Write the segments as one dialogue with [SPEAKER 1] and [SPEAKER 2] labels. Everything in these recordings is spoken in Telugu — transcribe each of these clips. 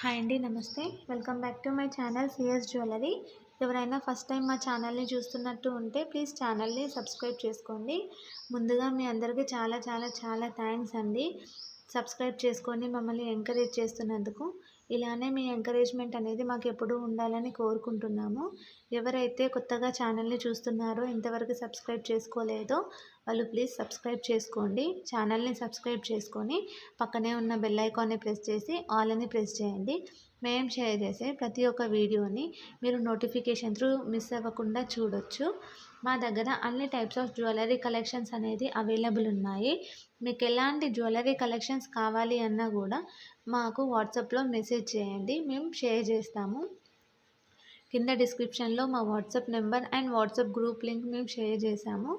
[SPEAKER 1] హాయ్ అండి, నమస్తే. Welcome back to my channel CS jewellery. ఎవరైనా ఫస్ట్ టైం మా ఛానల్ని చూస్తున్నట్టు ఉంటే ప్లీజ్ ఛానల్ని సబ్స్క్రైబ్ చేసుకోండి. ముందుగా మీ అందరికీ చాలా చాలా చాలా థ్యాంక్స్ అండి. సబ్స్క్రైబ్ చేసుకొని మమ్మల్ని ఎంకరేజ్ చేస్తున్నందుకు. ఇలానే మీ ఎంకరేజ్మెంట్ అనేది మాకు ఎప్పుడూ ఉండాలని కోరుకుంటున్నాము. ఎవరైతే కొత్తగా ఛానల్ని చూస్తున్నారో, ఇంతవరకు సబ్స్క్రైబ్ చేసుకోలేదో వాళ్ళు ప్లీజ్ సబ్స్క్రైబ్ చేసుకోండి. ఛానల్ని సబ్స్క్రైబ్ చేసుకొని పక్కనే ఉన్న బెల్ ఐకాన్ని ప్రెస్ చేసి ఆల్ అని ప్రెస్ చేయండి. మేము షేర్ చేసే ప్రతి ఒక్క వీడియోని మీరు నోటిఫికేషన్ త్రూ మిస్ అవ్వకుండా చూడొచ్చు. మా దగ్గర అన్ని టైప్స్ ఆఫ్ జ్యువెలరీ కలెక్షన్స్ అనేది అవైలబుల్ ఉన్నాయి. మీకు ఎలాంటి జ్యువెలరీ కలెక్షన్స్ కావాలి అన్నా కూడా మాకు వాట్సాప్లో మెసేజ్ చేయండి, మేము షేర్ చేస్తాము. కింద డిస్క్రిప్షన్లో మా WhatsApp number and WhatsApp group link మేము షేర్ చేసాము.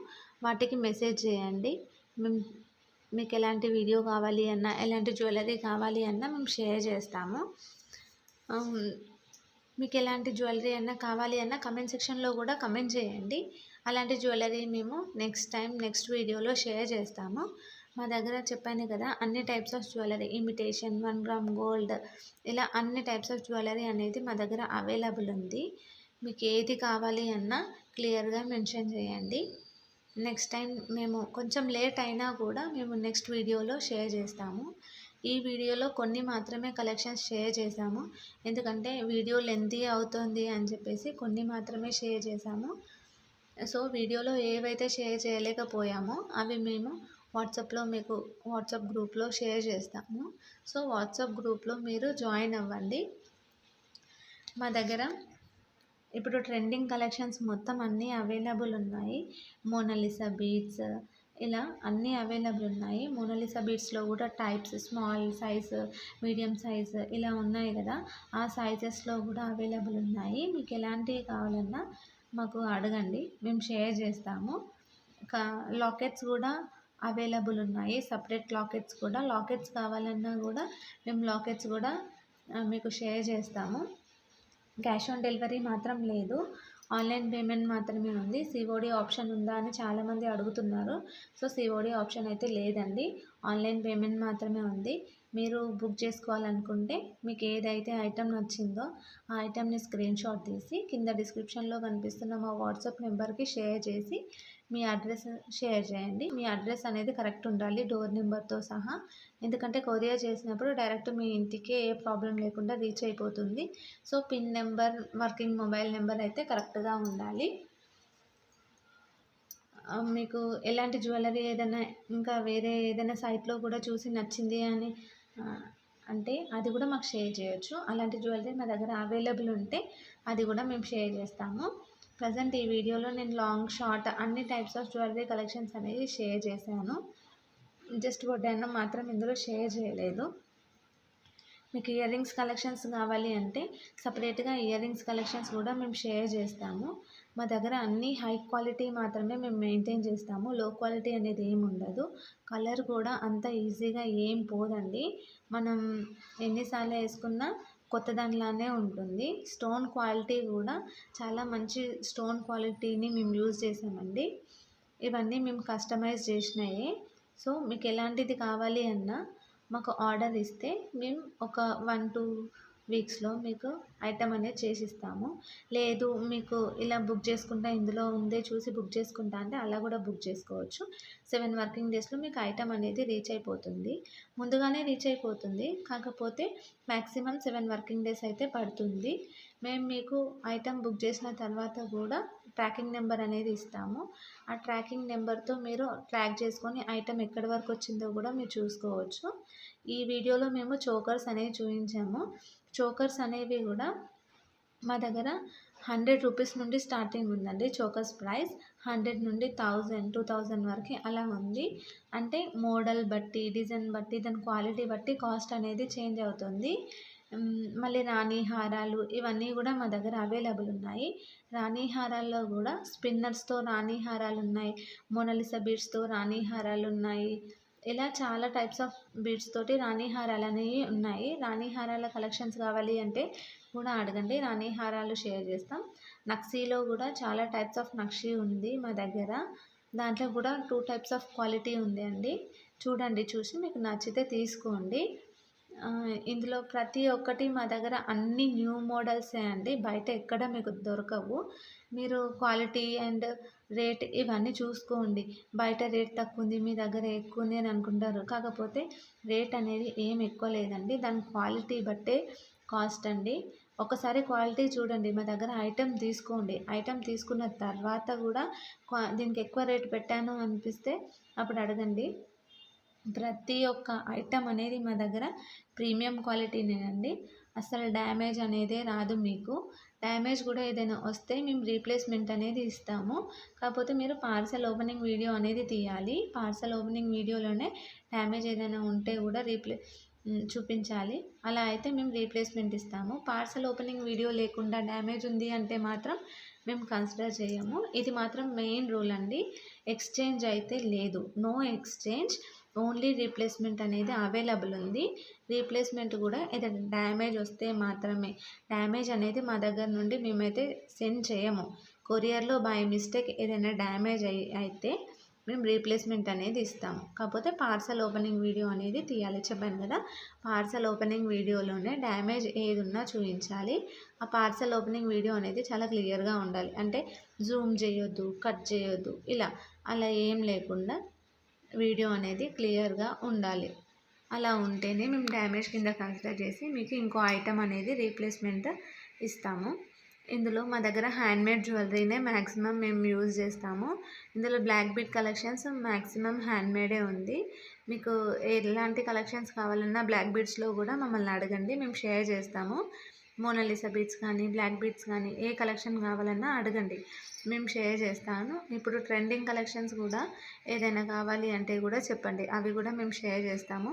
[SPEAKER 1] వాటికి మెసేజ్ చేయండి. మేము మీకు ఎలాంటి వీడియో కావాలి అన్నా, ఎలాంటి జ్యువెలరీ కావాలి అన్నా మేము షేర్ చేస్తాము. మీకు ఎలాంటి జ్యువెలరీ అన్నా కావాలి అన్నా కమెంట్ సెక్షన్లో కూడా కమెంట్ చేయండి. అలాంటి జ్యువెలరీ మేము నెక్స్ట్ వీడియోలో షేర్ చేస్తాము. మా దగ్గర చెప్పాను కదా, అన్ని types of jewellery, imitation, 1 gram gold, ఇలా అన్ని టైప్స్ ఆఫ్ జ్యువెలరీ అనేది మా దగ్గర అవైలబుల్ ఉంది. మీకు ఏది కావాలి అన్నా క్లియర్గా మెన్షన్ చేయండి. నెక్స్ట్ టైం మేము కొంచెం లేట్ అయినా కూడా మేము నెక్స్ట్ వీడియోలో షేర్ చేస్తాము. ఈ వీడియోలో కొన్ని మాత్రమే కలెక్షన్స్ షేర్ చేశాము, ఎందుకంటే వీడియో లెంతీ అవుతుంది అని చెప్పేసి కొన్ని మాత్రమే షేర్ చేశాము. సో వీడియోలో ఏవైతే షేర్ చేయలేకపోయామో అవి మేము వాట్సాప్లో మీకు వాట్సాప్ గ్రూప్లో షేర్ చేస్తాము. సో వాట్సాప్ గ్రూప్లో మీరు జాయిన్ అవ్వండి. మా దగ్గర ఇప్పుడు ట్రెండింగ్ కలెక్షన్స్ మొత్తం అన్నీ అవైలబుల్ ఉన్నాయి. మోనాలిసా బీడ్స్, ఇలా అన్నీ అవైలబుల్ ఉన్నాయి. మోనాలిసా బీడ్స్లో కూడా types, small size, medium size ఇలా ఉన్నాయి కదా, ఆ సైజెస్లో కూడా అవైలబుల్ ఉన్నాయి. మీకు ఎలాంటివి కావాలన్నా మాకు అడగండి, మేము షేర్ చేస్తాము. లాకెట్స్ కూడా అవైలబుల్ ఉన్నాయి. సపరేట్ లాకెట్స్ కావాలన్నా కూడా మేము లాకెట్స్ కూడా మీకు షేర్ చేస్తాము. క్యాష్ ఆన్ డెలివరీ మాత్రం లేదు, ఆన్లైన్ పేమెంట్ మాత్రమే ఉంది. సిఓడి ఆప్షన్ ఉందా అని చాలామంది అడుగుతున్నారు. సో సిఓడి ఆప్షన్ అయితే లేదండి, ఆన్లైన్ పేమెంట్ మాత్రమే ఉంది. మీరు బుక్ చేసుకోవాలనుకుంటే మీకు ఏదైతే ఐటెం నచ్చిందో ఆ ఐటెంని స్క్రీన్ షాట్ తీసి కింద డిస్క్రిప్షన్లో కనిపిస్తున్న మా వాట్సాప్ నెంబర్కి షేర్ చేసి మీ అడ్రస్ షేర్ చేయండి. మీ అడ్రస్ అనేది కరెక్ట్ ఉండాలి, డోర్ నెంబర్తో సహా. ఎందుకంటే కొరియర్ చేసినప్పుడు డైరెక్ట్ మీ ఇంటికే ఏ ప్రాబ్లం లేకుండా రీచ్ అయిపోతుంది. So pin number, working mobile number అయితే కరెక్ట్గా ఉండాలి. మీకు ఎలాంటి జ్యువెలరీ ఏదైనా ఇంకా వేరే ఏదైనా సైట్లో కూడా చూసి నచ్చింది అని అంటే అది కూడా మాకు షేర్ చేయొచ్చు. అలాంటి జ్యువెలరీ మా దగ్గర అవైలబుల్ ఉంటే అది కూడా మేము షేర్ చేస్తాము. ప్రజెంట్ ఈ వీడియోలో నేను లాంగ్, షార్ట్ అన్ని టైప్స్ ఆఫ్ జ్యువెలరీ కలెక్షన్స్ అనేది షేర్ చేశాను. జస్ట్ వడ్డానం మాత్రం ఇందులో షేర్ చేయలేదు. మీకు ఇయర్ రింగ్స్ కలెక్షన్స్ కావాలి అంటే సపరేట్గా ఇయర్ రింగ్స్ కలెక్షన్స్ కూడా మేము షేర్ చేస్తాము. మా దగ్గర అన్నీ హై క్వాలిటీ మాత్రమే మేము మెయింటైన్ చేస్తాము, లో క్వాలిటీ అనేది ఏమి ఉండదు. కలర్ కూడా అంత ఈజీగా ఏం పోదండి, మనం ఎన్నిసార్లు వేసుకున్నా కొత్త దానిలానే ఉంటుంది. స్టోన్ క్వాలిటీ కూడా చాలా మంచి స్టోన్ క్వాలిటీని మేము యూజ్ చేసామండి. ఇవన్నీ మేము కస్టమైజ్ చేసినాయి. సో మీకు ఎలాంటిది కావాలి అన్నా మాకు ఆర్డర్ ఇస్తే మేము ఒక 1-2 వీక్స్లో మీకు ఐటమ్ అనేది చేసిస్తాము. లేదు మీకు ఇలా బుక్ చేసుకుంటా, ఇందులో ఉందే చూసి బుక్ చేసుకుంటా అంటే అలా కూడా బుక్ చేసుకోవచ్చు. 7 వర్కింగ్ డేస్లో మీకు ఐటమ్ అనేది రీచ్ అయిపోతుంది. ముందుగానే రీచ్ అయిపోతుంది, కాకపోతే మ్యాక్సిమం 7 వర్కింగ్ డేస్ అయితే పడుతుంది. మేము మీకు ఐటమ్ బుక్ చేసిన తర్వాత కూడా ట్రాకింగ్ నెంబర్ అనేది ఇస్తాము. ఆ ట్రాకింగ్ నెంబర్తో మీరు ట్రాక్ చేసుకొని ఐటమ్ ఎక్కడి వరకు వచ్చిందో కూడా మీరు చూసుకోవచ్చు. ఈ వీడియోలో మేము చోకర్స్ అనేవి చూపించాము. చోకర్స్ అనేవి కూడా మా దగ్గర 100 రూపీస్ నుండి స్టార్టింగ్ ఉందండి. చోకర్స్ ప్రైస్ 100 నుండి 1000, 2000 వరకు అలా ఉంది. అంటే మోడల్ బట్టి, డిజైన్ బట్టి, దాని క్వాలిటీ బట్టి కాస్ట్ అనేది చేంజ్ అవుతుంది. మళ్ళీ రాణి హారాలు ఇవన్నీ కూడా మా దగ్గర అవైలబుల్ ఉన్నాయి. రాణి హారాల్లో కూడా స్పిన్నర్స్తో రాణి హారాలు ఉన్నాయి, మోనాలిసా బీడ్స్తో రాణి హారాలు ఉన్నాయి. ఇలా చాలా టైప్స్ ఆఫ్ బీడ్స్ తోటి రాణి హారాలు అనేవి ఉన్నాయి. రాణి హారాల కలెక్షన్స్ కావాలి అంటే కూడా అడగండి, రాణి హారాలు షేర్ చేస్తాం. నక్షీలో కూడా చాలా టైప్స్ ఆఫ్ నక్షీ ఉంది మా దగ్గర. దాంట్లో కూడా 2 టైప్స్ ఆఫ్ క్వాలిటీ ఉంది అండి. చూడండి, చూసి మీకు నచ్చితే తీసుకోండి. ఇందులో ప్రతి ఒక్కటి మా దగ్గర అన్ని న్యూ మోడల్సే అండి. బయట ఎక్కడ మీకు దొరకవు. మీరు క్వాలిటీ అండ్ రేట్ ఇవన్నీ చూసుకోండి. బయట రేట్ తక్కువుంది, మీ దగ్గర ఎక్కువుంది అని అనుకుంటారు. కాకపోతే రేట్ అనేది ఏం ఎక్కువ లేదండి. దాని క్వాలిటీ బట్టే కాస్ట్ అండి. ఒకసారి క్వాలిటీ చూడండి. మా దగ్గర ఐటెమ్ తీసుకోండి. ఐటెమ్ తీసుకున్న తర్వాత కూడా దీనికి ఎక్కువ రేట్ పెట్టాను అనిపిస్తే అప్పుడు అడగండి. ప్రతి ఒక్క ఐటెం అనేది మా దగ్గర ప్రీమియం క్వాలిటీనేనండి. అస్సలు డ్యామేజ్ అనేదే రాదు మీకు. డ్యామేజ్ కూడా ఏదైనా వస్తే మేము రీప్లేస్మెంట్ అనేది ఇస్తాము. కాకపోతే మీరు పార్సెల్ ఓపెనింగ్ వీడియో అనేది తీయాలి. పార్సెల్ ఓపెనింగ్ వీడియోలోనే డ్యామేజ్ ఏదైనా ఉంటే కూడా చూపించాలి. అలా అయితే మేము రీప్లేస్మెంట్ ఇస్తాము. పార్సెల్ ఓపెనింగ్ వీడియో లేకుండా డ్యామేజ్ ఉంది అంటే మాత్రం మేము కన్సిడర్ చేయము. ఇది మాత్రం మెయిన్ రూల్ అండి. ఎక్స్చేంజ్ అయితే లేదు. No exchange. ఓన్లీ రీప్లేస్మెంట్ అనేది అవైలబుల్ ఉంది. రీప్లేస్మెంట్ కూడా ఏదైనా డ్యామేజ్ వస్తే మాత్రమే. డ్యామేజ్ అనేది మా దగ్గర నుండి మేమైతే సెండ్ చేయము. కొరియర్లో బై మిస్టేక్ ఏదైనా డ్యామేజ్ అయితే మేము రీప్లేస్మెంట్ అనేది ఇస్తాము. కాకపోతే పార్సెల్ ఓపెనింగ్ వీడియో అనేది తీయాలి. చెప్పాను కదా, పార్సెల్ ఓపెనింగ్ వీడియోలోనే డ్యామేజ్ ఏది ఉన్నా చూపించాలి. ఆ పార్సెల్ ఓపెనింగ్ వీడియో అనేది చాలా క్లియర్గా ఉండాలి. అంటే జూమ్ చేయొద్దు, కట్ చేయొద్దు, అలా ఏం లేకుండా వీడియో అనేది క్లియర్గా ఉండాలి. అలా ఉంటేనే మేము డ్యామేజ్ కింద కన్సిడర్ చేసి మీకు ఇంకో ఐటెం అనేది రీప్లేస్మెంట్ ఇస్తాము. ఇందులో మా దగ్గర హ్యాండ్మేడ్ జ్యువెలరీనే మ్యాక్సిమం మేము యూజ్ చేస్తాము. ఇందులో బ్లాక్ బీడ్ కలెక్షన్స్ మ్యాక్సిమం హ్యాండ్మేడే ఉంది. మీకు ఎలాంటి కలెక్షన్స్ కావాలన్నా బ్లాక్ బీడ్స్లో కూడా మమ్మల్ని అడగండి, మేము షేర్ చేస్తాము. మోనాలిసా బీడ్స్ కానీ బ్లాక్ బీడ్స్ కానీ ఏ కలెక్షన్ కావాలన్నా అడగండి, మేము షేర్ చేస్తాను. ఇప్పుడు ట్రెండింగ్ కలెక్షన్స్ కూడా ఏదైనా కావాలి అంటే కూడా చెప్పండి, అవి కూడా మేము షేర్ చేస్తాము.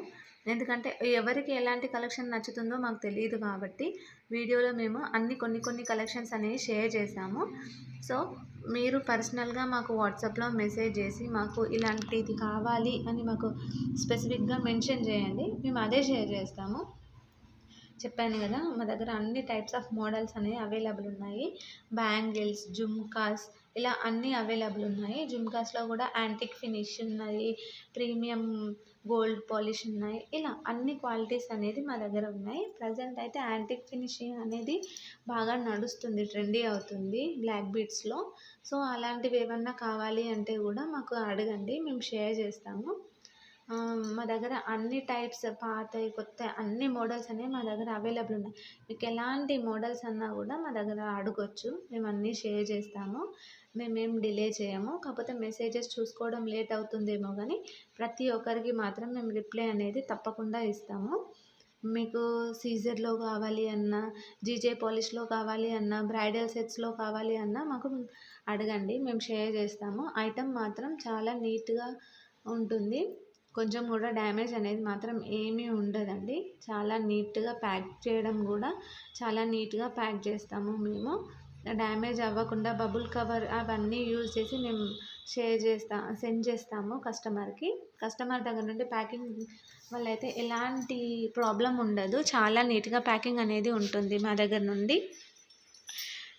[SPEAKER 1] ఎందుకంటే ఎవరికి ఎలాంటి కలెక్షన్ నచ్చుతుందో మాకు తెలియదు కాబట్టి వీడియోలో మేము కొన్ని కలెక్షన్స్ అనేవి షేర్ చేసాము. సో మీరు పర్సనల్గా మాకు వాట్సాప్లో మెసేజ్ చేసి మాకు ఇలాంటిది కావాలి అని మాకు స్పెసిఫిక్గా మెన్షన్ చేయండి, మేము అదే షేర్ చేస్తాము. చెప్పాను కదా, మా దగ్గర అన్ని టైప్స్ ఆఫ్ మోడల్స్ అనేవి అవైలబుల్ ఉన్నాయి. బ్యాంగిల్స్, జుమ్కాస్ ఇలా అన్నీ అవైలబుల్ ఉన్నాయి. జుమ్కాస్లో కూడా యాంటిక్ ఫినిష్ ఉన్నాయి, ప్రీమియం గోల్డ్ పాలిష్ ఉన్నాయి. ఇలా అన్ని క్వాలిటీస్ అనేది మా దగ్గర ఉన్నాయి. ప్రజెంట్ అయితే యాంటిక్ ఫినిషింగ్ అనేది బాగా నడుస్తుంది, ట్రెండీ అవుతుంది బ్లాక్ బీడ్స్లో. సో అలాంటివి ఏమన్నా కావాలి అంటే కూడా మాకు అడగండి, మేము షేర్ చేస్తాము. మా దగ్గర అన్ని టైప్స్ పాతవి కొత్తవి అన్ని మోడల్స్ అనేవి మా దగ్గర అవైలబుల్ ఉన్నాయి. మీకు ఎలాంటి మోడల్స్ అన్నా కూడా మా దగ్గర అడగొచ్చు, మేము అన్నీ షేర్ చేస్తాము. మేమేం డిలే చేయము. కాకపోతే మెసేజెస్ చూసుకోవడం లేట్ అవుతుందేమో కానీ ప్రతి ఒక్కరికి మాత్రం మేము రిప్లై అనేది తప్పకుండా ఇస్తాము. మీకు సీజర్లో కావాలి అన్నా, జీజే పాలిష్లో కావాలి అన్నా, బ్రైడల్ సెట్స్లో కావాలి అన్నా మాకు అడగండి, మేము షేర్ చేస్తాము. ఐటమ్ మాత్రం చాలా నీట్గా ఉంటుంది. కొంచెం కూడా డ్యామేజ్ అనేది మాత్రం ఏమీ ఉండదండి. చాలా నీట్గా ప్యాక్ చేయడం కూడా చాలా నీట్గా ప్యాక్ చేస్తాము మేము. డ్యామేజ్ అవ్వకుండా బబుల్ కవర్ అవన్నీ యూజ్ చేసి మేము సెండ్ చేస్తాము కస్టమర్కి. కస్టమర్ దగ్గర నుండి ప్యాకింగ్ వల్ల అయితే ఎలాంటి ప్రాబ్లం ఉండదు. చాలా నీట్గా ప్యాకింగ్ అనేది ఉంటుంది మా దగ్గర నుండి.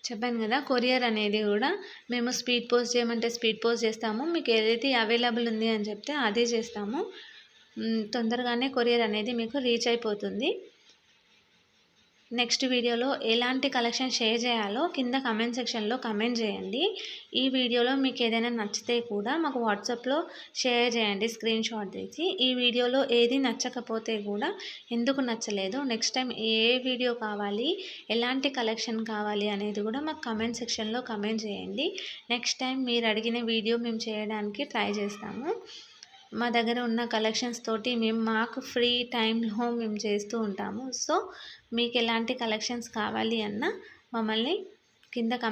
[SPEAKER 1] చెప్పాను కదా, కొరియర్ అనేది కూడా మేము స్పీడ్ పోస్ట్ చేయమంటే స్పీడ్ పోస్ట్ చేస్తాము. మీకు ఏదైతే అవైలబుల్ ఉంది అని చెప్తే అదే చేస్తాము. తొందరగానే కొరియర్ అనేది మీకు రీచ్ అయిపోతుంది. నెక్స్ట్ వీడియోలో ఎలాంటి కలెక్షన్ షేర్ చేయాలో కింద కమెంట్ సెక్షన్లో కమెంట్ చేయండి. ఈ వీడియోలో మీకు ఏదైనా నచ్చితే కూడా మాకు వాట్సాప్లో షేర్ చేయండి స్క్రీన్ షాట్ తీసి. ఈ వీడియోలో ఏది నచ్చకపోతే కూడా ఎందుకు నచ్చలేదు, నెక్స్ట్ టైం ఏ వీడియో కావాలి, ఎలాంటి కలెక్షన్ కావాలి అనేది కూడా మాకు కమెంట్ సెక్షన్లో కమెంట్ చేయండి. నెక్స్ట్ టైం మీరు అడిగిన వీడియో మేము చేయడానికి ట్రై చేస్తాము. మా దగ్గర ఉన్న కలెక్షన్స్ తోటి మేము మాకు ఫ్రీ టైంలో మేము చేస్తూ ఉంటాము. సో మీకు ఎలాంటి కలెక్షన్స్ కావాలి అన్నా మమ్మల్ని కింద